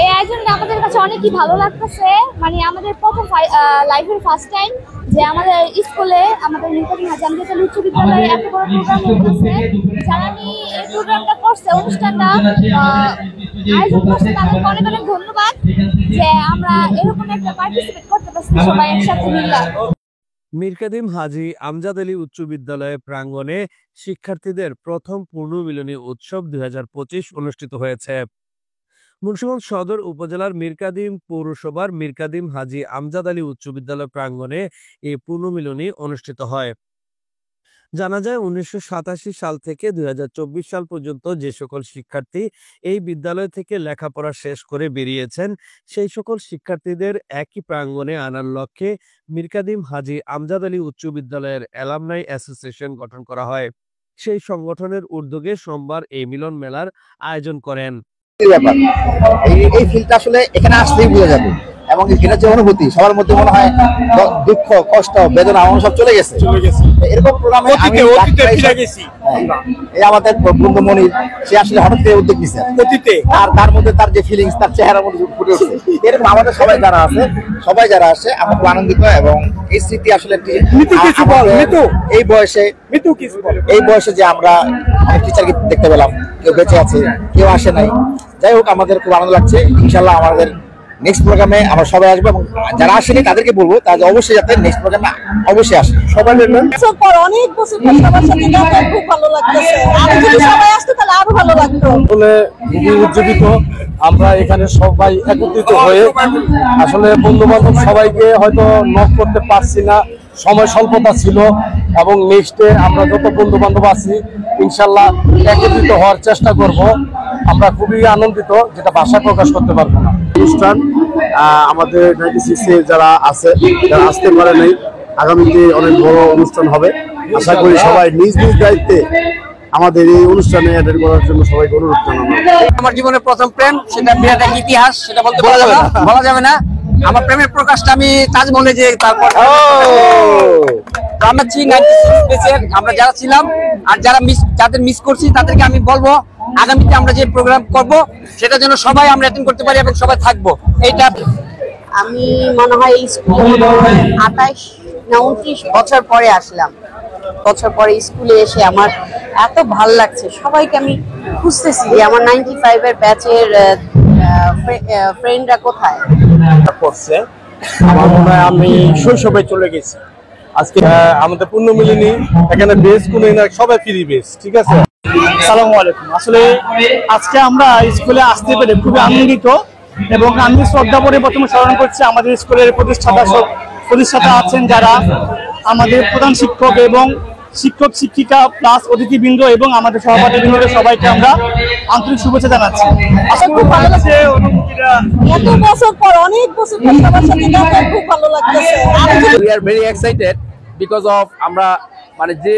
এই আয়োজনটা আমাদের কাছে অনেকই ভালো লাগতেছে। মানে আমাদের প্রথম লাইফের ফার্স্ট টাইম যে আমাদের স্কুলে আমাদের মিরকাদিম হাজী আমজাদ আলী উচ্চ বিদ্যালয়ে এত বড় প্রোগ্রাম হচ্ছে। যারা এই প্রোগ্রামটা করছে, অনুষ্ঠানটা আয়োজন করছে, তাদেরকে অনেক অনেক ধন্যবাদ যে আমরা এরকম একটা পার্টিসিপেট করতে পারছি সবাই একসাথে মিলে। মিরকাদিম হাজী আমজাদ আলী উচ্চ বিদ্যালয় প্রাঙ্গণে শিক্ষার্থীদের প্রথম পূর্ণমিলনী উৎসব 2025 অনুষ্ঠিত হয়েছে। মুন্সিগঞ্জ সদর উপজেলার মিরকাদিম পৌরসভার মিরকাদিম হাজী আমজাদ আলী উচ্চ বিদ্যালয় প্রাঙ্গণে এই পূর্ণমিলনী অনুষ্ঠিত হয়। জানা যায় 1987 সাল থেকে 2024 সাল পর্যন্ত যে সকল শিক্ষার্থী এই বিদ্যালয় থেকে লেখাপড়া শেষ করে বেরিয়েছেন, সেই সকল শিক্ষার্থীদের একই প্রাঙ্গণে আনার লক্ষ্যে মিরকাদিম হাজী আমজাদ আলী উচ্চ বিদ্যালয়ের অ্যালামনাই অ্যাসোসিয়েশন গঠন করা হয়। সেই সংগঠনের উদ্যোগে সোমবার এই মিলন মেলার আয়োজন করেন। এই ফিলটা আসলে এখানে আসলেই বোঝা যাবে, এবং এটা যে অনুভূতি সবার মধ্যে মনে হয় দুঃখ, কষ্ট, বেদনা সব চলে গেছে। এরকম প্রোগ্রামে এই আমাদের বন্ধু মনির, সে আসলে হঠাৎ করে উদ্যোগ নিচ্ছে আর তার মধ্যে তার যে ফিলিংস তার চেহারার মধ্যে ফুটে উঠছে। এরকম আমাদের সবাই যারা আসে আমরা খুব আনন্দিত, এবং এই স্মৃতি আসলে এই বয়সে যে আমরা অনেক টিচারকে দেখতে পেলাম, কেউ বেঁচে আছে, কেউ আসে নাই। যাই হোক, আমাদের খুব আনন্দ লাগছে। ইনশাল্লাহ আমাদের নেক্সট প্রোগ্রামে আমরা সবাই আসবো, এবং যারা আসেনি তাদেরকে বলবো তারা অবশ্যই যাতে নেক্সট প্রোগ্রামে অবশ্যই আসে। সবাই মিলবেন। অনেক বছর সবার সাথে দেখা খুব ভালো লাগতেছে। আর যদি সবাই আসতো তাহলে আরো ভালো লাগতো। আসলে খুবই উজ্জীবিত আমরা এখানে সবাই একত্রিত হয়ে। আসলে বন্ধু বান্ধব সবাইকে হয়তো নক করতে পারছি না, সময় স্বল্পতা ছিল, এবং নেক্সটে আমরা যত বন্ধু বান্ধব আছি ইনশাল্লাহ একত্রিত হওয়ার চেষ্টা করব। আমরা খুবই আনন্দিত, যেটা ভাষায় প্রকাশ করতে পারবো না। অনুষ্ঠান আমাদের 96 যারা আসতে পারে নাই, আগামীতে অনেক বড় অনুষ্ঠান হবে। আশা করি সবাই নিজ নিজ দায়িত্বে আমাদের এই অনুষ্ঠানে অ্যাটেন্ড করার জন্য সবাইকে অনুরোধ জানাবো। আমার জীবনের প্রথম প্রেম, সেটা বিরাট এক ইতিহাস, সেটা বলা যাবে না। আমার প্রেমের প্রকাশটা আমি তাজমহলে যে তারপর আমরা 96 ব্যাচের আমরা যারা ছিলাম আর যাদের মিস করছি তাদেরকে আমি বলবো আগামীতে আমরা যে প্রোগ্রাম করব সেটা যেন সবাই আমরা অ্যাটেন্ড করতে পারি এবং সবাই থাকবো। এইটা আমি মনে হয় স্কুলে 28 না 29 বছর পরে আসলাম। স্কুলে এসে আমার এত ভালো লাগছে। সবাইকে আমি খুঁজতেছি যে আমার 95 এর ব্যাচের ফ্রেন্ডরা কোথায় করছে। আমার মনে হয় আমি শৈশবে চলে গেছি। আজকে আমাদের পূর্ণমিলনী এখানে বেস কোনো না, সবাই ফ্রি বেস। ঠিক আছে, আসসালামু আলাইকুম। আসলে আজকে আমরা স্কুলে আসতে পেরে খুবই আনন্দিত, এবং আমি শ্রদ্ধা করে প্রথমে স্মরণ করছি আমাদের স্কুলের প্রতিষ্ঠাতা আছেন যারা আমাদের প্রধান শিক্ষক এবং শিক্ষক শিক্ষিকা প্লাস অতিথিবৃন্দ এবং আমাদের সহপাঠীবৃন্দ, সবাইকে আমরা আন্তরিক শুভেচ্ছা জানাচ্ছি। আসলে খুব ভালো লাগছে অনুভূতিটা, এত বছর পর অনেক বছর পর সবার সাথে দেখা খুব ভালো লাগতেছে। We are very excited because of আমরা মানে যে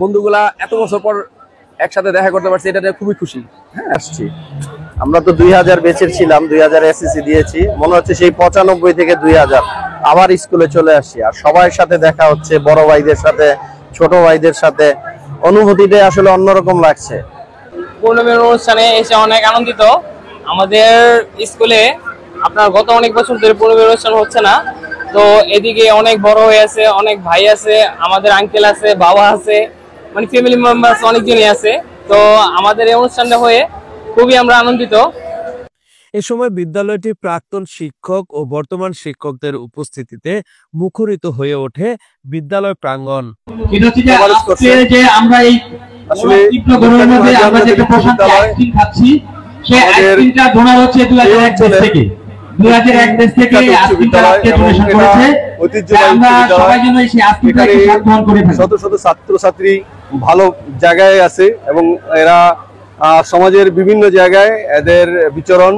বন্ধুগুলা এত বছর পর একসাথে দেখা করতে পারছি, এটা খুবই খুশি। হ্যাঁ, আসছি। আমরা তো 2000 বেচের ছিলাম, 2000 এসএসসি দিয়েছি। মনে হচ্ছে সেই 95 থেকে 2000 আবার স্কুলে চলে আসছি, আর সবার সাথে দেখা হচ্ছে, বড় ভাইদের সাথে, ছোট ভাইদের সাথে। অনুভূতিটা আসলে অন্যরকম লাগছে। পূর্ণমিলনী অনুষ্ঠানে এসে অনেক আনন্দিত। আমাদের স্কুলে আপনার গত অনেক বছর ধরে পূর্ণমিলনী অনুষ্ঠান হচ্ছে না, তো এদিকে অনেক বড় হয়ে আছে, অনেক ভাই আছে, আমাদের আঙ্কেল আছে, বাবা আছে, মানে ফ্যামিলি মেম্বার্স অনেকজনই আছে। তো আমাদের এই অনুষ্ঠানটা হয়ে খুবই আমরা আনন্দিত। এ সময় বিদ্যালয়টি প্রাক্তন শিক্ষক ও বর্তমান শিক্ষকদের উপস্থিতিতে মুখরিত হয়ে ওঠে বিদ্যালয় প্রাঙ্গণ। শত শত ছাত্রছাত্রী ভালো জায়গায় আছে, এবং এরা সমাজের বিভিন্ন জায়গায় এদের বিচরণ।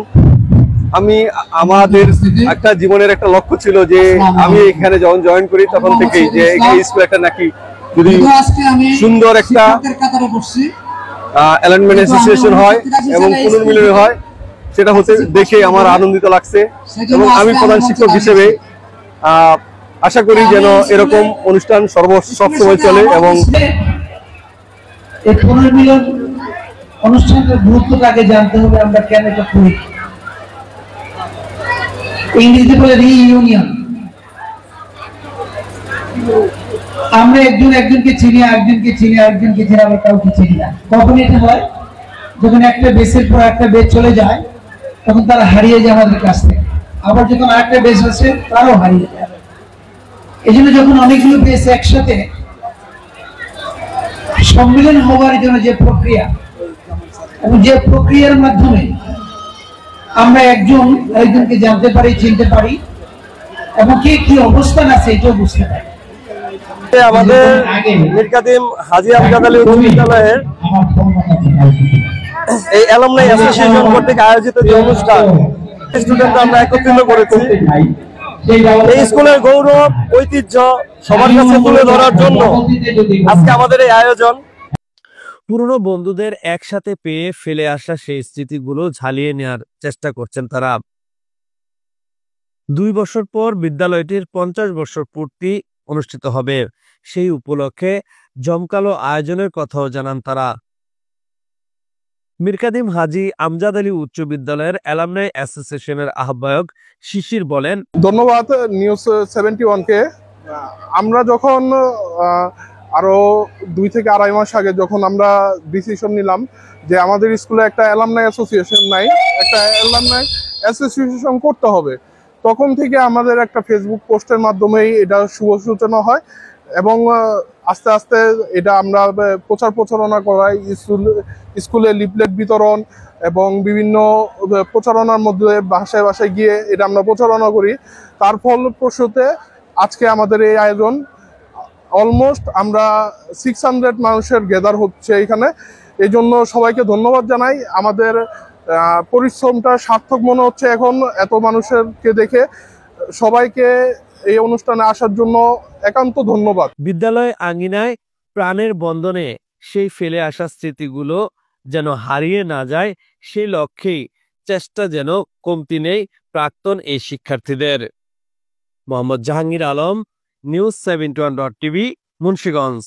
আমাদের একটা জীবনের একটা লক্ষ্য ছিল যে আমি এখানে যখন জয়েন করি তখন থেকেই যে এই স্কুল একটা নাকি যদি সুন্দর একটা অ্যালাইনমেন্ট অ্যাসোসিয়েশন হয় এবং পুনর্মিলনী হয়, সেটা হতে দেখে আমার আনন্দিত লাগছে। এবং আমি প্রধান শিক্ষক হিসেবে আশা করি যেন এরকম অনুষ্ঠান সবসময় চলে এবং অনুষ্ঠানটার গুরুত্বটা আগে জানতে হবে, আমরা কেন এটা করি। ইংরেজিতে বলে রিইউনিয়ন। আমরা একজনকে চিনি, আরেকজনকে চিনি, আরেকজনকে চিনি, আবার কাউকে চিনি না। কখন এটা হয়? যখন একটা বেসের পর একটা বেস চলে যায়, তখন তারা হারিয়ে যায় আমাদের কাছ থেকে। আবার যখন আরেকটা বেস আছে, তারাও হারিয়ে যায়। এই জন্য যখন অনেকগুলো বেস একসাথে সম্মিলন হওয়ার জন্য যে প্রক্রিয়া, এবং যে প্রক্রিয়ার মাধ্যমে আমরা একজনকে জানতে পারি, চিনতে পারি, এবং কে কি অবস্থান আছে এটাও বুঝতে পারি। আমাদের মীর কাদিম হাজী আমজাদ আলী উচ্চ বিদ্যালয়ের এই অ্যালুমনাই অ্যাসোসিয়েশন কর্তৃক আয়োজিত যে অনুষ্ঠান, স্টুডেন্ট আমরা একত্রিত করেছি এই স্কুলের গৌরব ঐতিহ্য সবার কাছে তুলে ধরার জন্য আজকে আমাদের এই আয়োজন। পুরনো বন্ধুদের একসাথে পেয়ে ফেলে আসা সেই স্মৃতিগুলো ঝালিয়ে নেওয়ার চেষ্টা করছেন তারা। 2 বছর পর বিদ্যালয়টির 50 বছর পূর্তি অনুষ্ঠিত হবে। সেই উপলক্ষে জমকালো আয়োজনের কথাও জানান তারা। মীর কাদিম হাজী আমজাদ আলী উচ্চ বিদ্যালয়ের অ্যালামনাই অ্যাসোসিয়েশনের আহ্বায়ক শিশির বলেন, ধন্যবাদ নিউজ 71-কে। আমরা যখন আরো 2 থেকে আড়াই মাস আগে যখন আমরা ডিসিশন নিলাম যে আমাদের স্কুলে একটা অ্যালামনাই অ্যাসোসিয়েশন নাই, একটা অ্যালামনাই অ্যাসোসিয়েশন করতে হবে, তখন থেকে আমাদের একটা ফেসবুক পোস্টের মাধ্যমেই এটা শুভ সূচনা হয় এবং আস্তে আস্তে এটা আমরা প্রচার প্রচারণা করাই, স্কুলে লিফলেট বিতরণ এবং বিভিন্ন প্রচারণার মধ্যে বাসায় বাসায় গিয়ে এটা আমরা প্রচারণা করি। তার ফলপ্রসূতে আজকে আমাদের এই আয়োজন। অলমোস্ট আমরা 600 মানুষের গেদার হচ্ছে এখানে। এই জন্য সবাইকে ধন্যবাদ জানাই। আমাদের পরিশ্রমটা সার্থক মনে হচ্ছে এখন এত মানুষেরকে দেখে। সবাইকে এই অনুষ্ঠানে আসার জন্য একান্ত ধন্যবাদ। বিদ্যালয় আঙ্গিনায় প্রাণের বন্ধনে সেই ফেলে আসা স্মৃতিগুলো যেন হারিয়ে না যায়, সেই লক্ষ্যেই চেষ্টা যেন কমতি নেই প্রাক্তন এই শিক্ষার্থীদের। Mohammad Jahangir Alam, news 71.tv, Munshiganj.